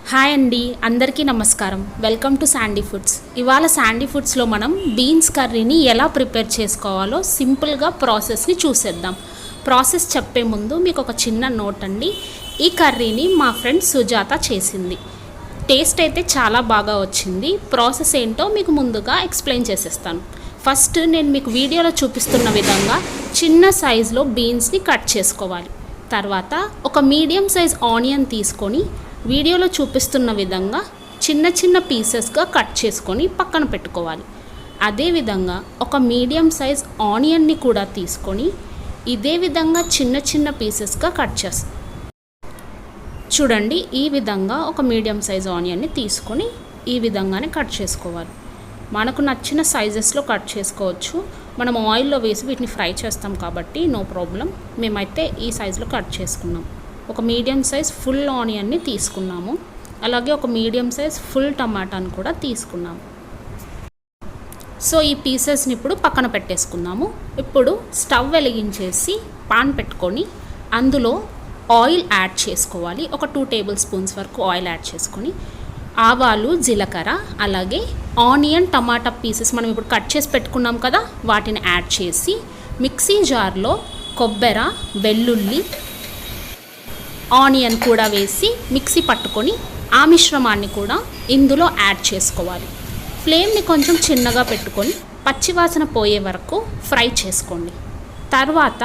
Hi అండి, అందరికీ నమస్కారం. Welcome to Sandy foods. ఇవాళ శాండీ ఫుడ్స్లో మనం బీన్స్ కర్రీని ఎలా ప్రిపేర్ చేసుకోవాలో సింపుల్గా ప్రాసెస్ని చూసేద్దాం. ప్రాసెస్ చెప్పే ముందు మీకు ఒక చిన్న నోట్ అండి. ఈ కర్రీని మా ఫ్రెండ్ సుజాత చేసింది. టేస్ట్ అయితే చాలా బాగా వచ్చింది. ప్రాసెస్ ఏంటో మీకు ముందుగా ఎక్స్ప్లెయిన్ చేసేస్తాను. ఫస్ట్ నేను మీకు వీడియోలో చూపిస్తున్న విధంగా చిన్న సైజులో బీన్స్ని కట్ చేసుకోవాలి. తర్వాత ఒక మీడియం సైజ్ ఆనియన్ తీసుకొని వీడియోలో చూపిస్తున్న విధంగా చిన్న చిన్న పీసెస్గా కట్ చేసుకొని పక్కన పెట్టుకోవాలి. అదేవిధంగా ఒక మీడియం సైజ్ ఆనియన్ని కూడా తీసుకొని ఇదే విధంగా చిన్న చిన్న పీసెస్గా కట్ చేస్తాం. చూడండి, ఈ విధంగా ఒక మీడియం సైజ్ ఆనియన్ని తీసుకొని ఈ విధంగానే కట్ చేసుకోవాలి. మనకు నచ్చిన సైజెస్లో కట్ చేసుకోవచ్చు. మనం ఆయిల్లో వేసి వీటిని ఫ్రై చేస్తాం కాబట్టి నో ప్రాబ్లం. మేమైతే ఈ సైజులో కట్ చేసుకున్నాం. ఒక మీడియం సైజ్ ఫుల్ ఆనియన్ని తీసుకున్నాము. అలాగే ఒక మీడియం సైజ్ ఫుల్ టమాటాను కూడా తీసుకున్నాము. సో ఈ పీసెస్ని ఇప్పుడు పక్కన పెట్టేసుకున్నాము. ఇప్పుడు స్టవ్ వెలిగించేసి పాన్ పెట్టుకొని అందులో ఆయిల్ యాడ్ చేసుకోవాలి. ఒక 2 టేబుల్ స్పూన్స్ వరకు ఆయిల్ యాడ్ చేసుకొని ఆవాలు, జీలకర్ర, అలాగే ఆనియన్, టమాటా పీసెస్ మనం ఇప్పుడు కట్ చేసి పెట్టుకున్నాం కదా, వాటిని యాడ్ చేసి మిక్సీ జార్లో కొబ్బరి, వెల్లుల్లి, ఆనియన్ కూడా వేసి మిక్సీ పట్టుకొని ఆ మిశ్రమాన్ని కూడా ఇందులో యాడ్ చేసుకోవాలి. ఫ్లేమ్ని కొంచెం చిన్నగా పెట్టుకొని పచ్చివాసన పోయే వరకు ఫ్రై చేసుకోండి. తర్వాత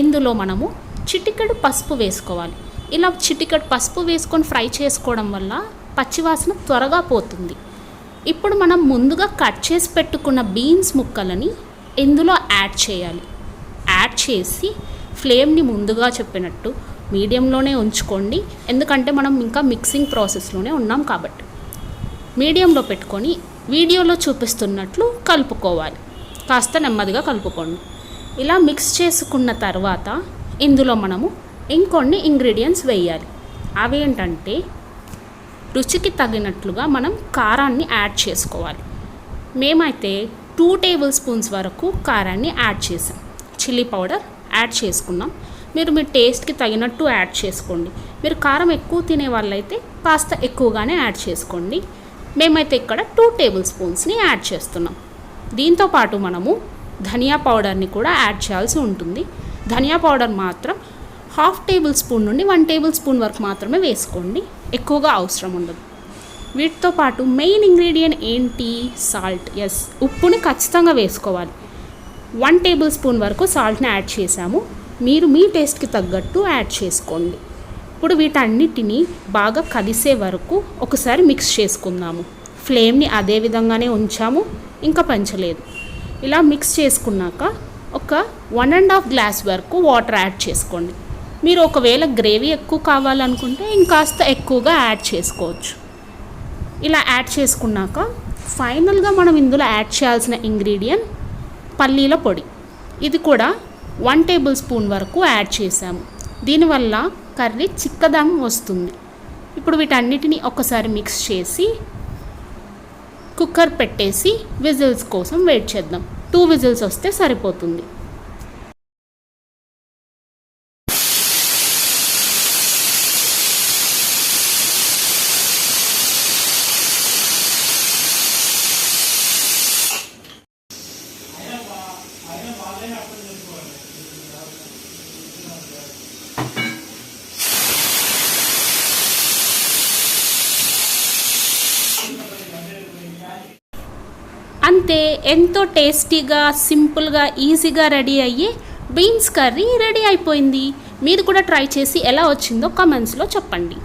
ఇందులో మనము చిటికెడు పసుపు వేసుకోవాలి. ఇలా చిటికెడు పసుపు వేసుకొని ఫ్రై చేసుకోవడం వల్ల పచ్చివాసన త్వరగా పోతుంది. ఇప్పుడు మనం ముందుగా కట్ చేసి పెట్టుకున్న బీన్స్ ముక్కలని ఇందులో యాడ్ చేయాలి. యాడ్ చేసి ఫ్లేమ్ని ముందుగా చెప్పినట్టు మీడియంలోనే ఉంచుకోండి. ఎందుకంటే మనం ఇంకా మిక్సింగ్ ప్రాసెస్లోనే ఉన్నాం కాబట్టి మీడియంలో పెట్టుకొని వీడియోలో చూపిస్తున్నట్లు కలుపుకోవాలి. కాస్త నెమ్మదిగా కలుపుకోండి. ఇలా మిక్స్ చేసుకున్న తర్వాత ఇందులో మనము ఇంకొన్ని ఇంగ్రీడియంట్స్ వేయాలి. అవేంటంటే రుచికి తగినట్లుగా మనం కారాన్ని యాడ్ చేసుకోవాలి. మేమైతే 2 టేబుల్ స్పూన్స్ వరకు కారాన్ని యాడ్ చేసాం. చిల్లీ పౌడర్ యాడ్ చేసుకున్నాం. మీరు మీ టేస్ట్కి తగినట్టు యాడ్ చేసుకోండి. మీరు కారం ఎక్కువ తినే వాళ్ళైతే కాస్త ఎక్కువగానే యాడ్ చేసుకోండి. మేమైతే ఇక్కడ 2 టేబుల్ స్పూన్స్ని యాడ్ చేస్తున్నాం. దీంతోపాటు మనము ధనియా పౌడర్ని కూడా యాడ్ చేయాల్సి ఉంటుంది. ధనియా పౌడర్ మాత్రం 1/2 టేబుల్ స్పూన్ నుండి 1 టేబుల్ స్పూన్ వరకు మాత్రమే వేసుకోండి. ఎక్కువగా అవసరం ఉండదు. వీటితో పాటు మెయిన్ ఇంగ్రీడియంట్ ఏంటి? సాల్ట్. ఎస్, ఉప్పుని ఖచ్చితంగా వేసుకోవాలి. 1 టేబుల్ స్పూన్ వరకు సాల్ట్ని యాడ్ చేసాము. మీరు మీ టేస్ట్కి తగ్గట్టు యాడ్ చేసుకోండి. ఇప్పుడు వీటన్నిటిని బాగా కలిసే వరకు ఒకసారి మిక్స్ చేసుకుందాము. ఫ్లేమ్ని అదే విధంగానే ఉంచాము, ఇంకా పెంచలేదు. ఇలా మిక్స్ చేసుకున్నాక ఒక 1.5 గ్లాస్ వరకు వాటర్ యాడ్ చేసుకోండి. మీరు ఒకవేళ గ్రేవీ ఎక్కువ కావాలనుకుంటే ఇంకాస్త ఎక్కువగా యాడ్ చేసుకోవచ్చు. ఇలా యాడ్ చేసుకున్నాక ఫైనల్గా మనం ఇందులో యాడ్ చేయాల్సిన ఇంగ్రీడియంట్ పల్లీల పొడి. ఇది కూడా 1 టేబుల్ స్పూన్ వరకు యాడ్ చేసాము. దీనివల్ల కర్రీ చిక్కదనం వస్తుంది. ఇప్పుడు వీటన్నిటిని ఒకసారి మిక్స్ చేసి కుక్కర్ పెట్టేసి విజిల్స్ కోసం వెయిట్ చేద్దాం. 2 విజిల్స్ వస్తే సరిపోతుంది. అంతే, ఎంతో టేస్టీగా, సింపుల్గా, ఈజీగా రెడీ అయ్యే బీన్స్ కర్రీ రెడీ అయిపోయింది. మీరు కూడా ట్రై చేసి ఎలా వచ్చిందో కామెంట్స్లో చెప్పండి.